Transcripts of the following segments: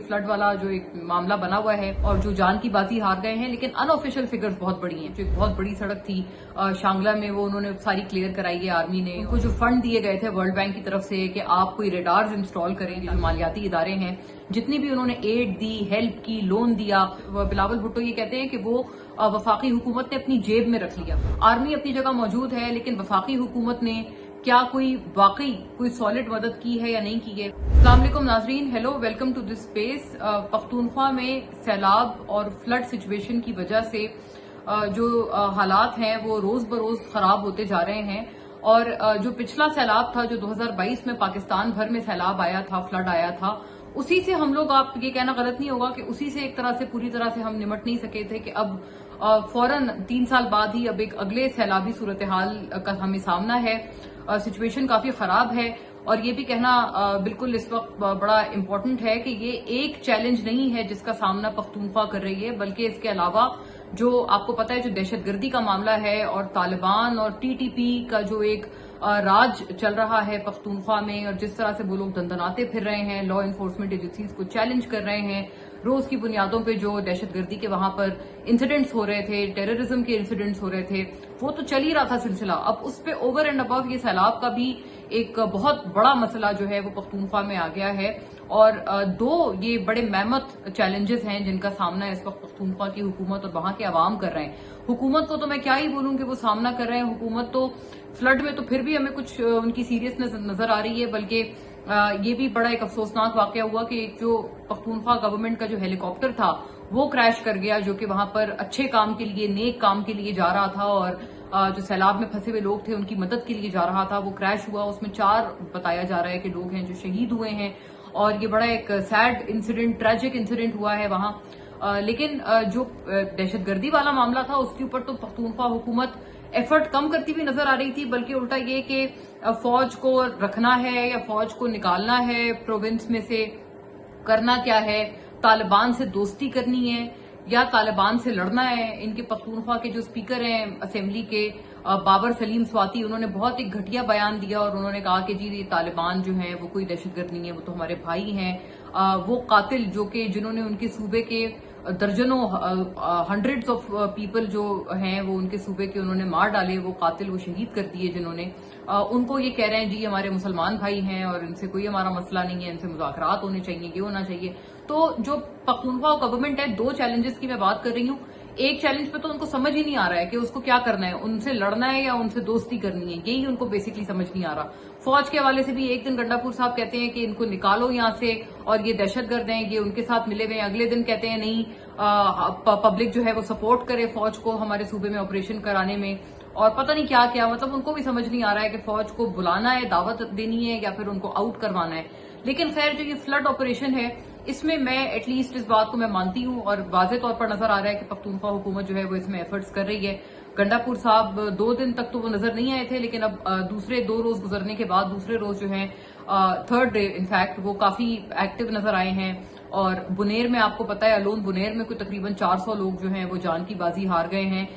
Flood वाला जो एक मामला बना हुआ है और जो जान की बाजी हार गए हैं, लेकिन अनऑफिशियल फिगर्स बहुत बड़ी हैं। जो एक बहुत बड़ी सड़क थी शांगला में, वो उन्होंने सारी क्लियर कराई है आर्मी ने। उनको जो फंड दिए गए थे वर्ल्ड बैंक की तरफ से कि आप कोई रेडार्स इंस्टॉल करें, जो मालियाती इदारे हैं, जितनी भी उन्होंने एड दी, हेल्प की, लोन दिया, बिलावल भुट्टो ये कहते हैं कि वो वफाकी हुकूमत ने अपनी जेब में रख लिया। आर्मी अपनी जगह मौजूद है, लेकिन वफाकी हुकूमत ने क्या कोई सॉलिड मदद की है या नहीं की है। अस्सलाम वालेकुम नाजरीन, hello, welcome to this space. Pakhtunkhwa में सैलाब और फ्लड सिचुएशन की वजह से जो हालात हैं वो रोज बरोज खराब होते जा रहे हैं। और जो पिछला सैलाब था, जो 2022 में पाकिस्तान भर में सैलाब आया था, फ्लड आया था, उसी से हम लोग, आप ये कहना गलत नहीं होगा कि उसी से एक तरह से पूरी तरह से हम निमट नहीं सके थे कि अब फौरन 3 साल बाद ही अब एक अगले सैलाबी सूरत हाल का हमें सामना है। सिचुएशन काफी खराब है और ये भी कहना बिल्कुल इस वक्त बड़ा इम्पोर्टेंट है कि ये एक चैलेंज नहीं है जिसका सामना पख्तूनख्वा कर रही है, बल्कि इसके अलावा जो आपको पता है जो दहशतगर्दी का मामला है और तालिबान और टीटीपी का जो एक राज चल रहा है पख्तूनख्वा में, और जिस तरह से वो लोग दंदनाते फिर रहे हैं, लॉ एनफोर्समेंट एजेंसीज को चैलेंज कर रहे हैं, रोज की बुनियादों पे जो दहशतगर्दी के वहां पर इंसिडेंट्स हो रहे थे, टेररिज्म के इंसिडेंट्स हो रहे थे, वो तो चल ही रहा था सिलसिला। अब उस पे ओवर एंड अबव ये सैलाब का भी एक बहुत बड़ा मसला जो है वो पख्तूनख्वा में आ गया है। और दो ये बड़े मेहमत चैलेंजेस हैं जिनका सामना इस वक्त पख्तूनख्वा की हुकूमत और वहां के अवाम कर रहे हैं। हुकूमत को तो मैं क्या ही बोलूं कि वो सामना कर रहे हैं। हुकूमत तो फ्लड में तो फिर भी हमें कुछ उनकी सीरियसनेस नजर आ रही है, बल्कि ये भी बड़ा एक अफसोसनाक वाकया हुआ कि जो पख्तूनख्वा गवर्नमेंट का जो हेलीकॉप्टर था वो क्रैश कर गया, जो कि वहां पर अच्छे काम के लिए, नेक काम के लिए जा रहा था और जो सैलाब में फंसे हुए लोग थे उनकी मदद के लिए जा रहा था। वो क्रैश हुआ, उसमें 4 बताया जा रहा है कि लोग हैं जो शहीद हुए हैं और ये बड़ा एक सैड इंसिडेंट, ट्रेजिक इंसिडेंट हुआ है वहां। लेकिन जो दहशतगर्दी वाला मामला था उसके ऊपर तो पख्तूनख्वा हुकूमत एफर्ट कम करती हुई नजर आ रही थी, बल्कि उल्टा ये कि फौज को रखना है या फौज को निकालना है प्रोविंस में से, करना क्या है, तालिबान से दोस्ती करनी है या तालिबान से लड़ना है। इनके पख्तूनख्वा के जो स्पीकर हैं असेंबली के, बाबर सलीम स्वाति, उन्होंने बहुत एक घटिया बयान दिया और उन्होंने कहा कि जी ये तालिबान जो है वो कोई दहशतगर्द नहीं है, वो तो हमारे भाई हैं। वो कातिल जो कि जिन्होंने उनके सूबे के दर्जनों हंड्रेड्स ऑफ पीपल जो हैं वो उनके सूबे के उन्होंने मार डाले, वो कातिल वो शहीद कर दिए जिन्होंने, उनको ये कह रहे हैं जी हमारे मुसलमान भाई हैं और इनसे कोई हमारा मसला नहीं है, इनसे मुज़ाकरात होने चाहिए, ये होना चाहिए। तो जो पख्तूनख्वा गवर्नमेंट है, 2 चैलेंजेस की मैं बात कर रही हूँ। एक चैलेंज पे तो उनको समझ ही नहीं आ रहा है कि उसको क्या करना है, उनसे लड़ना है या उनसे दोस्ती करनी है, यही उनको बेसिकली समझ नहीं आ रहा। फौज के हवाले से भी एक दिन गंडापुर साहब कहते हैं कि इनको निकालो यहाँ से और ये दहशतगर्द हैं, ये उनके साथ मिले हुए हैं, अगले दिन कहते हैं नहीं पब्लिक जो है वो सपोर्ट करे फौज को हमारे सूबे में ऑपरेशन कराने में, और पता नहीं क्या क्या। मतलब उनको भी समझ नहीं आ रहा है कि फौज को बुलाना है, दावत देनी है या फिर उनको आउट करवाना है। लेकिन खैर जो ये फ्लड ऑपरेशन है इसमें मैं एटलीस्ट इस बात को मैं मानती हूँ और वाज़े तौर पर नजर आ रहा है कि पख्तूनख्वा हुकूमत जो है वो इसमें एफर्ट्स कर रही है। गंडापुर साहब 2 दिन तक तो वो नजर नहीं आए थे, लेकिन अब दूसरे 2 रोज गुजरने के बाद दूसरे रोज जो है थर्ड डे इनफैक्ट वो काफी एक्टिव नजर आए हैं। और बुनेर में आपको पता है, अलोन बुनेर में कोई तकरीबन 400 लोग जो हैं वो जान की बाजी हार गए हैं।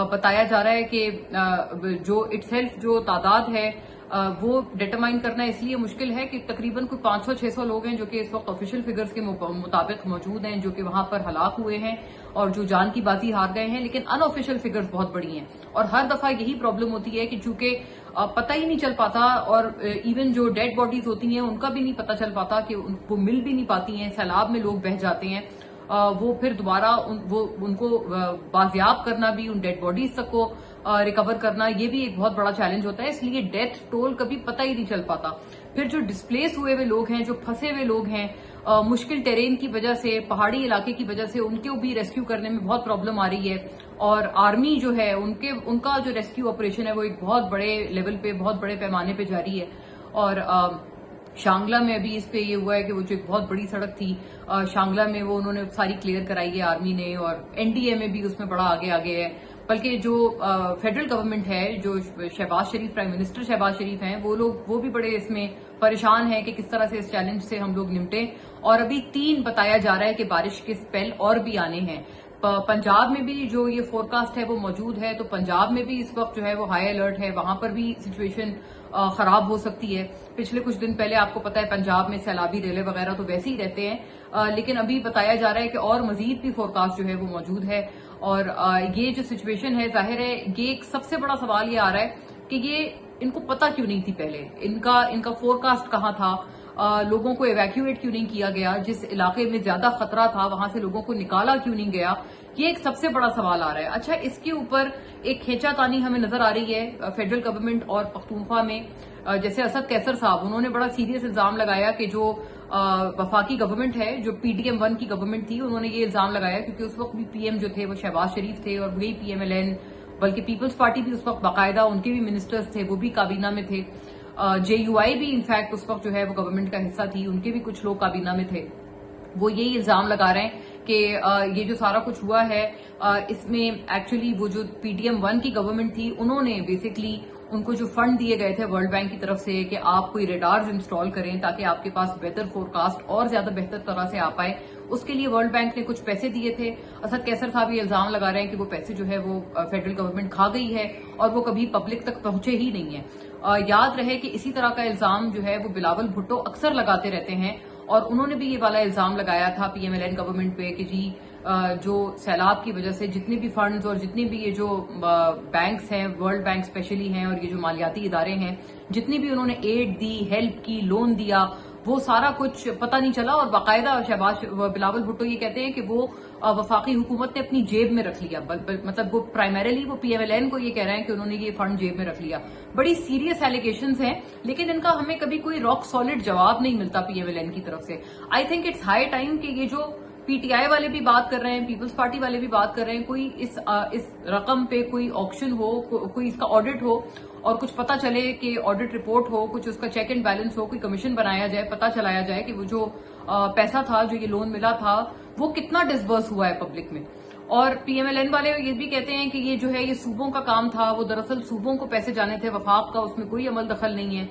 बताया जा रहा है कि जो इटसेल्फ जो तादाद है वो डिटरमाइन करना इसलिए मुश्किल है कि तकरीबन कोई 500-600 लोग हैं जो कि इस वक्त ऑफिशियल फिगर्स के मुताबिक मौजूद हैं, जो कि वहां पर हलाक हुए हैं और जो जान की बाजी हार गए हैं। लेकिन अनऑफिशियल फिगर्स बहुत बड़ी हैं और हर दफा यही प्रॉब्लम होती है कि चूंकि पता ही नहीं चल पाता और इवन जो डेड बॉडीज होती हैं उनका भी नहीं पता चल पाता कि वो मिल भी नहीं पाती हैं। सैलाब में लोग बह जाते हैं, वो फिर दोबारा उनको बाजियाब करना भी, उन डेड बॉडीज तक को रिकवर करना, ये भी एक बहुत बड़ा चैलेंज होता है। इसलिए डेथ टोल कभी पता ही नहीं चल पाता। फिर जो डिस्प्लेस हुए हुए लोग हैं, जो फंसे हुए लोग हैं, मुश्किल टेरेन की वजह से, पहाड़ी इलाके की वजह से उनको भी रेस्क्यू करने में बहुत प्रॉब्लम आ रही है। और आर्मी जो है उनका जो रेस्क्यू ऑपरेशन है वो एक बहुत बड़े लेवल पे, बहुत बड़े पैमाने पे जारी है। और शांगला में अभी इस पे ये हुआ है कि वो जो एक बहुत बड़ी सड़क थी शांगला में, वो उन्होंने सारी क्लियर कराई है आर्मी ने, और एनडीए में भी उसमें बड़ा आगे है। बल्कि जो फेडरल गवर्नमेंट है, जो शहबाज शरीफ, प्राइम मिनिस्टर शहबाज शरीफ हैं, वो भी बड़े इसमें परेशान हैं कि किस तरह से इस चैलेंज से हम लोग निपटें। और अभी 3 बताया जा रहा है कि बारिश के स्पेल और भी आने हैं। पंजाब में भी जो ये फोरकास्ट है वो मौजूद है, तो पंजाब में भी इस वक्त जो है वो हाई अलर्ट है, वहां पर भी सिचुएशन खराब हो सकती है। पिछले कुछ दिन पहले आपको पता है पंजाब में सैलाबी रेले वगैरह तो वैसे ही रहते हैं, لیکن ابھی بتایا جا رہا ہے کہ اور مزید بھی فورکاسٹ جو ہے وہ موجود ہے. اور یہ جو سچویشن ہے ظاہر ہے یہ ایک سب سے بڑا سوال یہ آ رہا ہے کہ یہ ان کو پتا کیوں نہیں تھی پہلے, ان کا فورکاسٹ کہاں تھا, لوگوں کو ایویکیویٹ کیوں نہیں کیا گیا, جس علاقے میں زیادہ خطرہ تھا وہاں سے لوگوں کو نکالا کیوں نہیں گیا, یہ ایک سب سے بڑا سوال آ رہا ہے. اچھا, اس کے اوپر ایک کھینچا تانی ہمیں نظر آ رہی ہے فیڈرل گورنمنٹ اور پختونخوا میں. جیسے اسد کیسر صاحب, انہوں نے بڑا سیریس الزام لگایا کہ جو وفاقی گورنمنٹ ہے, جو PDM-1 کی گورنمنٹ تھی, انہوں نے یہ الزام لگایا کیونکہ اس وقت بھی PM جو تھے وہ شہباز شریف تھے اور وہی PMLN, بلکہ پیپلز پارٹی بھی اس وقت باقاعدہ ان کے بھی منسٹرز تھے, وہ بھی کابینہ میں تھے. JUI بھی انفیکٹ اس وقت جو ہے وہ گورنمنٹ کا حصہ تھی, ان کے بھی کچھ لوگ کابینہ میں تھے. وہ یہی الزام لگا رہے ہیں کہ یہ جو سارا کچھ ہوا ہے اس میں ایکچولی وہ جو PDM-1 کی گورنمنٹ تھی, انہوں نے بیسکلی ان کو جو فنڈ دیے گئے تھے ورلڈ بینک کی طرف سے کہ آپ کوئی ریڈارز انسٹال کریں تاکہ آپ کے پاس بہتر فورکاسٹ اور زیادہ بہتر طرح سے آ پائے, اس کے لیے ورلڈ بینک نے کچھ پیسے دیے تھے. اسد کیسر صاحب یہ الزام لگا رہے ہیں کہ وہ پیسے جو ہے وہ فیڈرل گورنمنٹ کھا گئی ہے اور وہ کبھی پبلک تک پہنچے ہی نہیں ہیں. یاد رہے کہ اسی طرح کا الزام جو ہے وہ بلاول بھٹو اکثر لگاتے رہتے ہیں, اور انہوں نے بھی یہ والا الزام لگایا تھا PMLN گورنمنٹ پہ کہ جی جو سیلاب کی وجہ سے جتنے بھی فنڈز اور جتنے بھی یہ جو بینکس ہیں, ورلڈ بینک اسپیشلی ہیں, اور یہ جو مالیاتی ادارے ہیں, جتنی بھی انہوں نے ایڈ دی, ہیلپ کی, لون دیا, وہ سارا کچھ پتہ نہیں چلا. اور باقاعدہ شہباز بلاول بھٹو یہ کہتے ہیں کہ وہ وفاقی حکومت نے اپنی جیب میں رکھ لیا, مطلب وہ پرائمریلی وہ PMLN کو یہ کہہ رہے ہیں کہ انہوں نے یہ فنڈ جیب میں رکھ لیا. بڑی سیریس ایلیگیشنز ہیں, لیکن ان کا ہمیں کبھی کوئی راک سالڈ جواب نہیں ملتا PMLN کی طرف سے. I think it's high time کہ یہ جو PTI والے بھی بات کر رہے ہیں, پیپلز پارٹی والے بھی بات کر رہے ہیں, کوئی اس رقم پہ کوئی آکشن ہو, کوئی اس کا آڈٹ ہو اور کچھ پتا چلے کہ آڈٹ رپورٹ ہو, کچھ اس کا چیک اینڈ بیلنس ہو, کوئی کمیشن بنایا جائے, پتا چلایا جائے کہ وہ جو پیسہ تھا, جو یہ لون ملا تھا, وہ کتنا ڈسبرس ہوا ہے پبلک میں. اور PMLN والے یہ بھی کہتے ہیں کہ یہ جو ہے یہ صوبوں کا کام تھا, وہ دراصل صوبوں کو پیسے جانے تھے, وفاق کا اس میں کوئی عمل دخل نہیں ہے.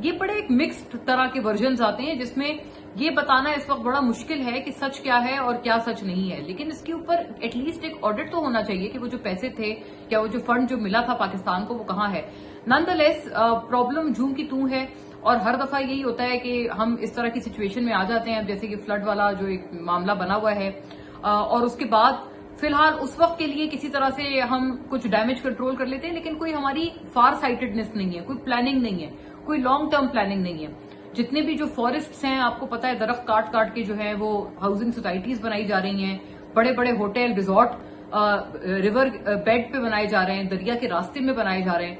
یہ بڑے ایک مکسڈ طرح کے ورژنز آتے ہیں جس میں یہ بتانا اس وقت بڑا مشکل ہے کہ سچ کیا ہے اور کیا سچ نہیں ہے. لیکن اس کے اوپر ایٹ لیسٹ ایک آڈٹ تو ہونا چاہیے کہ وہ جو پیسے تھے یا وہ جو فنڈ جو ملا تھا پاکستان کو وہ کہاں ہے. نان دا لیس پرابلم جوں کی توں ہے, اور ہر دفعہ یہی ہوتا ہے کہ ہم اس طرح کی سچویشن میں آ جاتے ہیں, جیسے کہ فلڈ والا جو ایک معاملہ بنا ہوا ہے, اور اس کے بعد فی الحال اس وقت کے لیے کسی طرح سے ہم کچھ ڈیمیج کنٹرول کر لیتے ہیں, لیکن کوئی ہماری فار سائٹڈنس نہیں ہے, کوئی پلاننگ نہیں ہے, کوئی لانگ ٹرم پلاننگ نہیں ہے. جتنے بھی جو فارسٹس ہیں, آپ کو پتا ہے درخت کاٹ کاٹ کے جو ہے وہ ہاؤسنگ سوسائٹیز بنائی جا رہی ہیں, بڑے بڑے ہوٹل ریزورٹ ریور بیڈ پہ بنائے جا رہے ہیں, دریا کے راستے میں بنائے جا رہے ہیں.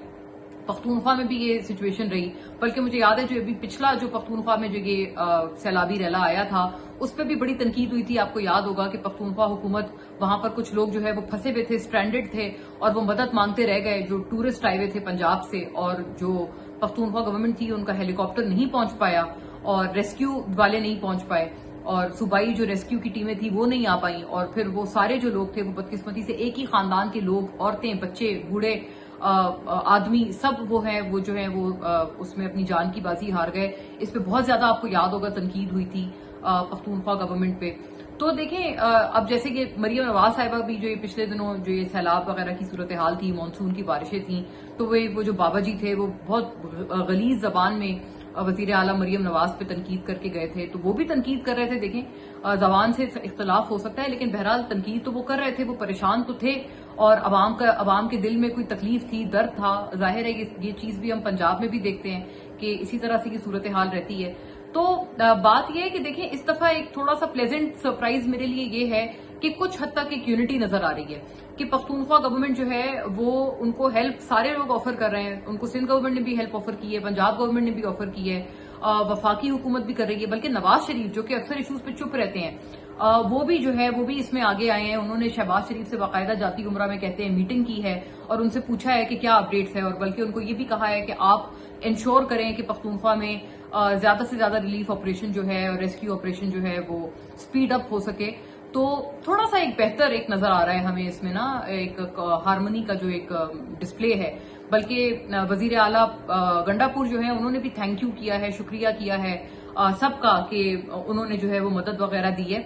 پختونخوا میں بھی یہ سچویشن رہی, بلکہ مجھے یاد ہے جو ابھی پچھلا جو پختونخوا میں جو یہ سیلابی ریلا آیا تھا اس پہ بھی بڑی تنقید ہوئی تھی. آپ کو یاد ہوگا کہ پختونخوا حکومت, وہاں پر کچھ لوگ جو ہے وہ پھنسے ہوئے تھے, اسٹرینڈڈ تھے, اور وہ مدد مانگتے رہ گئے, جو ٹورسٹ آئے ہوئے تھے پنجاب سے, اور جو پختونخوا گورنمنٹ تھی ان کا ہیلی کاپٹر نہیں پہنچ پایا اور ریسکیو والے نہیں پہنچ پائے, اور صوبائی جو ریسکیو کی ٹیمیں تھیں وہ نہیں آ پائیں, اور پھر وہ سارے جو لوگ تھے وہ بدقسمتی سے ایک ہی خاندان کے لوگ, عورتیں, بچے, بوڑھے, آدمی, سب وہ ہیں وہ جو ہیں وہ اس میں اپنی جان کی بازی ہار گئے. اس پہ بہت زیادہ آپ کو یاد ہوگا تنقید ہوئی تھی پختونخوا گورنمنٹ پہ. تو دیکھیں اب جیسے کہ مریم نواز صاحبہ بھی جو یہ پچھلے دنوں جو یہ سیلاب وغیرہ کی صورتحال تھی, مانسون کی بارشیں تھیں, تو وہ جو بابا جی تھے وہ بہت غلیظ زبان میں وزیر اعلیٰ مریم نواز پہ تنقید کر کے گئے تھے, تو وہ بھی تنقید کر رہے تھے. دیکھیں زبان سے اختلاف ہو سکتا ہے, لیکن بہرحال تنقید تو وہ کر رہے تھے, وہ پریشان تو تھے, اور عوام کے دل میں کوئی تکلیف تھی, درد تھا. ظاہر ہے یہ چیز بھی ہم پنجاب میں بھی دیکھتے ہیں کہ اسی طرح سے یہ صورتحال رہتی ہے. تو بات یہ ہے کہ دیکھیں اس دفعہ ایک تھوڑا سا پلیزنٹ سرپرائز میرے لیے یہ ہے کہ کچھ حد تک ایک یونٹی نظر آ رہی ہے کہ پختونخوا گورنمنٹ جو ہے وہ ان کو ہیلپ سارے لوگ آفر کر رہے ہیں. ان کو سندھ گورنمنٹ نے بھی ہیلپ آفر کی ہے, پنجاب گورنمنٹ نے بھی آفر کی ہے, وفاقی حکومت بھی کر رہی ہے, بلکہ نواز شریف جو کہ اکثر ایشوز پہ چپ رہتے ہیں وہ بھی جو ہے وہ بھی اس میں آگے آئے ہیں. انہوں نے شہباز شریف سے باقاعدہ جاتی عمرہ میں کہتے ہیں میٹنگ کی ہے اور ان سے پوچھا ہے کہ کیا اپڈیٹس ہے, اور بلکہ ان کو یہ بھی کہا ہے کہ آپ انشور کریں کہ پختونخوا میں زیادہ سے زیادہ ریلیف آپریشن جو ہے اور ریسکیو آپریشن جو ہے وہ سپیڈ اپ ہو سکے. تو تھوڑا سا ایک بہتر ایک نظر آ رہا ہے ہمیں اس میں نا, ایک ہارمنی کا جو ایک ڈسپلے ہے. بلکہ وزیر اعلیٰ گنڈا پور جو ہے انہوں نے بھی تھینک یو کیا ہے, شکریہ کیا ہے سب کا کہ انہوں نے جو ہے وہ مدد وغیرہ دی ہے.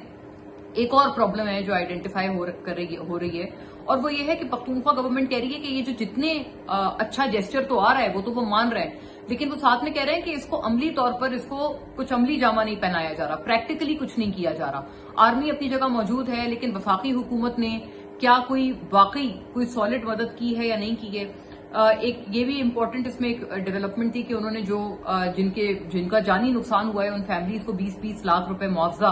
ایک اور پرابلم ہے جو آئیڈینٹیفائی ہو رہی ہے, اور وہ یہ ہے کہ پختونخوا گورنمنٹ کہہ رہی ہے کہ یہ جو جتنے اچھا جیسچر تو آ رہا ہے وہ تو وہ مان رہا ہے, लेकिन वो साथ में कह रहे हैं कि इसको अमली तौर पर इसको कुछ अमली जामा नहीं पहनाया जा रहा, प्रैक्टिकली कुछ नहीं किया जा रहा। आर्मी अपनी जगह मौजूद है, लेकिन वफाकी हुकूमत ने क्या कोई वाकई कोई सॉलिड मदद की है या नहीं की है। एक ये भी इम्पोर्टेंट इसमें एक डेवलपमेंट थी कि उन्होंने जो जिनका जानी नुकसान हुआ है उन फैमिलीज को 20-20 लाख रुपए मुआवजा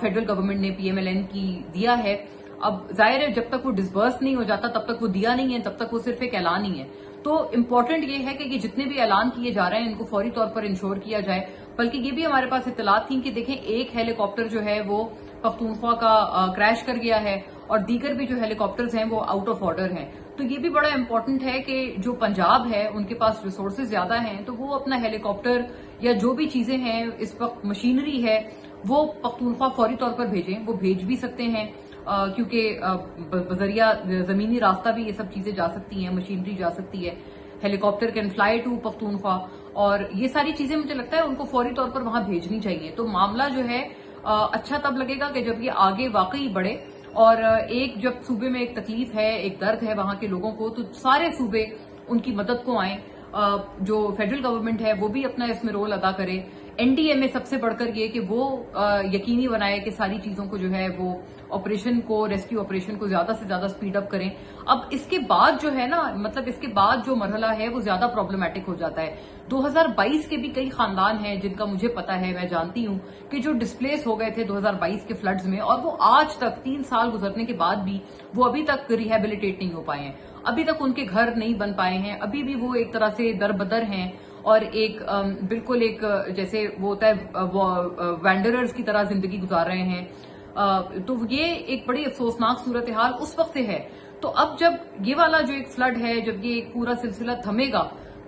फेडरल गवर्नमेंट ने PMLN की दिया है। अब जाहिर है जब तक वो डिसबर्स नहीं हो जाता तब तक वो दिया नहीं है, तब तक वो सिर्फ एक ऐलान ही है। तो इम्पोर्टेंट ये है कि जितने भी ऐलान किए जा रहे हैं इनको फौरी तौर पर इंश्योर किया जाए। बल्कि ये भी हमारे पास इत्तलात थी कि देखें एक हेलीकॉप्टर जो है वो पख्तूनख्वा का क्रैश कर गया है और दीगर भी जो हेलीकॉप्टर्स हैं वो आउट ऑफ ऑर्डर हैं। तो ये भी बड़ा इम्पोर्टेंट है कि जो पंजाब है उनके पास रिसोर्सेज ज्यादा हैं तो वो अपना हेलीकॉप्टर या जो भी चीजें हैं इस वक्त मशीनरी है वो पख्तूनख्वा फौरी तौर पर भेजें। वो भेज भी सकते हैं क्योंकि बजरिया जमीनी रास्ता भी ये सब चीजें जा सकती हैं, मशीनरी जा सकती है, helicopter can fly to Pakhtunkhwa, और ये सारी चीजें मुझे लगता है उनको फौरी तौर पर वहां भेजनी चाहिए। तो मामला जो है अच्छा तब लगेगा कि जब ये आगे वाकई बढ़े। और एक जब सूबे में एक तकलीफ है, एक दर्द है वहां के लोगों को, तो सारे सूबे उनकी मदद को आए। जो फेडरल गवर्नमेंट है वो भी अपना इसमें रोल अदा करे। NDA में सबसे बढ़कर ये कि वो यकीनी बनाए कि सारी चीजों को जो है वो ऑपरेशन को, रेस्क्यू ऑपरेशन को ज्यादा से ज्यादा स्पीड अप करें। अब इसके बाद जो है ना, मतलब इसके बाद जो मरहला है वो ज्यादा प्रॉब्लमेटिक हो जाता है। 2022 के भी कई खानदान हैं जिनका मुझे पता है, मैं जानती हूं कि जो डिस्प्लेस हो गए थे 2022 के फ्लड्स में, और वो आज तक 3 साल गुजरने के बाद भी वो अभी तक रिहेबिलिटेट नहीं हो पाए हैं, अभी तक उनके घर नहीं बन पाए हैं, अभी भी वो एक तरह से दरबदर हैं और एक बिल्कुल एक जैसे वो होता है वैंडरर्स की तरह जिंदगी गुजार रहे हैं। तो ये एक बड़ी अफसोसनाक सूरत हाल उस वक्त से है। तो अब जब ये वाला जो एक फ्लड है, जब ये एक पूरा सिलसिला थमेगा,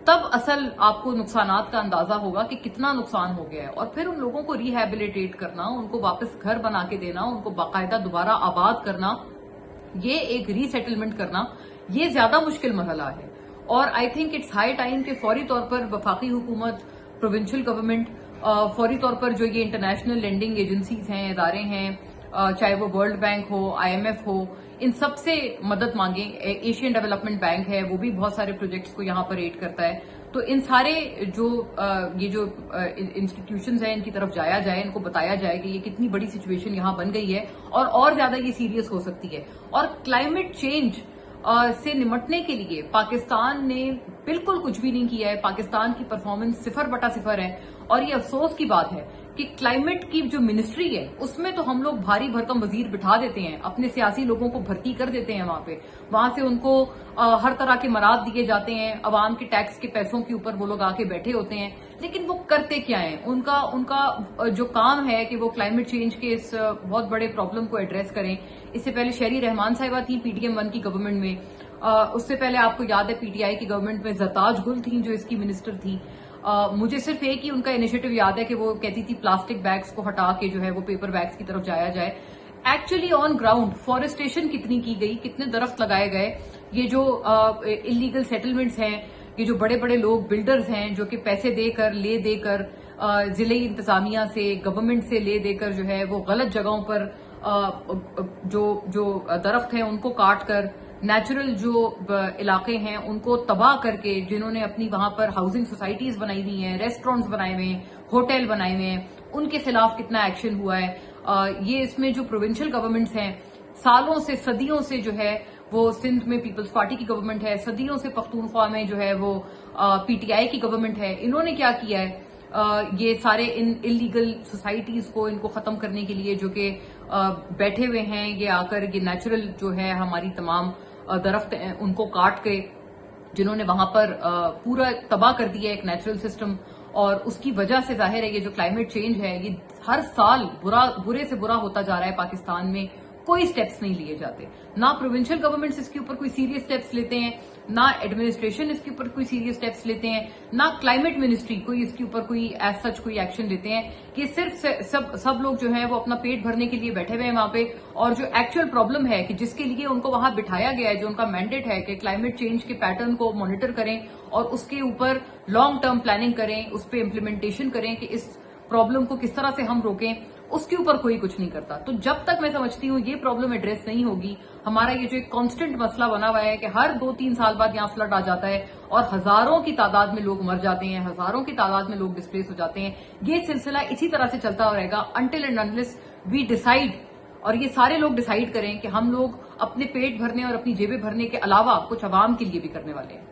तब असल आपको नुकसानात का अंदाजा होगा कि कितना नुकसान हो गया है। और फिर उन लोगों को रिहेबिलिटेट करना, उनको वापस घर बना के देना, उनको बाकायदा दोबारा आबाद करना, ये एक रीसेटलमेंट करना, ये ज्यादा मुश्किल मरहला है। और I think it's high time कि फौरी तौर पर वफाकी हुकूमत, प्रोविंशियल गवर्नमेंट फौरी तौर पर जो ये इंटरनेशनल लेंडिंग एजेंसीज हैं, इदारे हैं, चाहे वो वर्ल्ड बैंक हो, IMF हो, इन सब से मदद मांगे। एशियन डेवलपमेंट बैंक है, वो भी बहुत सारे प्रोजेक्ट्स को यहाँ पर एड करता है। तो इन सारे जो ये जो इंस्टीट्यूशंस हैं इनकी तरफ जाया जाए, इनको बताया जाए कि ये कितनी बड़ी सिचुएशन यहाँ बन गई है और ज्यादा ये सीरियस हो सकती है। और क्लाइमेट चेंज से निमटने के लिए पाकिस्तान ने बिल्कुल कुछ भी नहीं किया है। पाकिस्तान की परफॉर्मेंस 0/0 है। और ये अफसोस की बात है कि क्लाइमेट की जो मिनिस्ट्री है उसमें तो हम लोग भारी भरकम वजीर बिठा देते हैं, अपने सियासी लोगों को भर्ती कर देते हैं वहां से उनको हर तरह के मराद दिए जाते हैं, अवाम के टैक्स के पैसों के ऊपर वो लोग आके बैठे होते हैं, लेकिन वो करते क्या हैं? उनका जो काम है कि वो क्लाइमेट चेंज के इस बहुत बड़े प्रॉब्लम को एड्रेस करें। इससे पहले शहरी रहमान साहिबा थी PTM-1 की गवर्नमेंट में, उससे पहले आपको याद है PTI की गवर्नमेंट में जरताज गुल थी जो इसकी मिनिस्टर थी। मुझे सिर्फ एक ही उनका इनिशिएटिव याद है कि वो कहती थी प्लास्टिक बैग्स को हटा के जो है वो पेपर बैग्स की तरफ जाया जाए। एक्चुअली ऑन ग्राउंड फॉरेस्टेशन कितनी की गई, कितने दरख्त लगाए गए, ये जो इलीगल सेटलमेंट्स हैं, ये जो बड़े बड़े लोग बिल्डर्स हैं जो कि पैसे देकर ले देकर जिले इंतजामिया से, गवर्नमेंट से ले देकर जो है वो गलत जगहों पर जो दरख्त हैं उनको काट कर, नेचुरल जो इलाके हैं उनको तबाह करके, जिन्होंने अपनी वहां पर हाउसिंग सोसाइटीज बनाई हुई हैं, रेस्टोरेंट्स बनाए हुए हैं, होटल बनाए हुए हैं, उनके खिलाफ कितना एक्शन हुआ है। ये इसमें जो प्रोविंशियल गवर्नमेंट्स हैं सालों से, सदियों से जो है वो सिंध में पीपल्स पार्टी की गवर्नमेंट है, सदियों से पख्तूनख्वा में जो है वो PTI की गवर्नमेंट है, इन्होंने क्या किया है? ये सारे इन इलीगल सोसाइटीज को, इनको खत्म करने के लिए जो कि बैठे हुए हैं, ये आकर ये नेचुरल जो है हमारी तमाम दरख्त उनको काट के जिन्होंने वहां पर पूरा तबाह कर दिया एक नेचुरल सिस्टम। और उसकी वजह से जाहिर है ये जो क्लाइमेट चेंज है ये हर साल बुरे से बुरा होता जा रहा है। पाकिस्तान में कोई स्टेप्स नहीं लिए जाते, ना प्रोविंशियल गवर्नमेंट्स इसके ऊपर कोई सीरियस स्टेप्स लेते हैं, ना एडमिनिस्ट्रेशन इसके ऊपर कोई सीरियस स्टेप्स लेते हैं, ना क्लाइमेट मिनिस्ट्री कोई इसके ऊपर कोई एज सच कोई एक्शन लेते हैं। कि सिर्फ सब लोग जो है वो अपना पेट भरने के लिए बैठे हुए हैं वहां पे, और जो एक्चुअल प्रॉब्लम है कि जिसके लिए उनको वहां बिठाया गया है, जो उनका मैंडेट है कि क्लाइमेट चेंज के पैटर्न को मॉनिटर करें और उसके ऊपर लॉन्ग टर्म प्लानिंग करें, उस पर इम्प्लीमेंटेशन करें कि इस प्रॉब्लम को किस तरह से हम रोकें, उसके ऊपर कोई कुछ नहीं करता। तो जब तक मैं समझती हूँ ये प्रॉब्लम एड्रेस नहीं होगी, हमारा ये जो एक कांस्टेंट मसला बना हुआ है कि हर 2-3 साल बाद यहाँ फ्लड आ जाता है और हजारों की तादाद में लोग मर जाते हैं, हजारों की तादाद में लोग डिस्प्लेस हो जाते हैं, ये सिलसिला इसी तरह से चलता रहेगा until and unless we decide, और ये सारे लोग डिसाइड करें कि हम लोग अपने पेट भरने और अपनी जेबें भरने के अलावा कुछ अवाम के लिए भी करने वाले हैं।